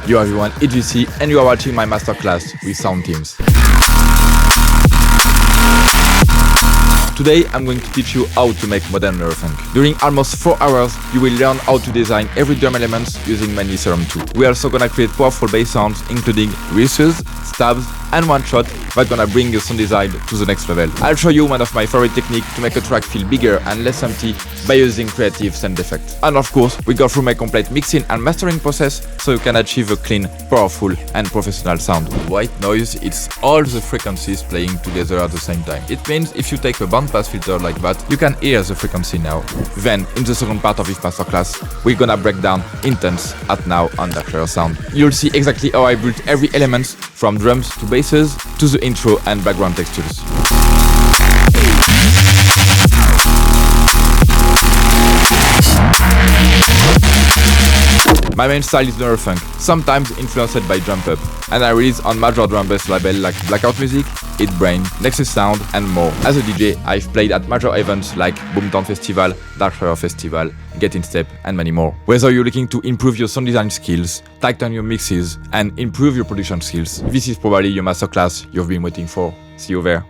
Yo everyone, it's Vici and you are watching my masterclass with Soundteams. Today I'm going to teach you how to make modern Neurofunk. During almost 4 hours, you will learn how to design every drum element using mainly Serum 2. We're also gonna create powerful bass sounds including riffs, stabs and one shot that's gonna bring your sound design to the next level. I'll show you one of my favorite techniques to make a track feel bigger and less empty by using creative sound effects. And of course, we go through my complete mixing and mastering process so you can achieve a clean, powerful and professional sound. White noise, it's all the frequencies playing together at the same time. It means if you take a bandpass filter like that, you can hear the frequency now. Then, in the second part of this masterclass, we're gonna break down intense, at now, and clear sound. You'll see exactly how I built every element from drums to basses to the intro and background textures. My main style is Neurofunk, sometimes influenced by drum pop, and I release on major drum bass labels like Blackout Music, Hit Brain, Nexus Sound, and more. As a DJ, I've played at major events like Boomtown Festival, Dark Horror Festival, Get In Step, and many more. Whether you're looking to improve your sound design skills, tighten your mixes, and improve your production skills, this is probably your masterclass you've been waiting for. See you there.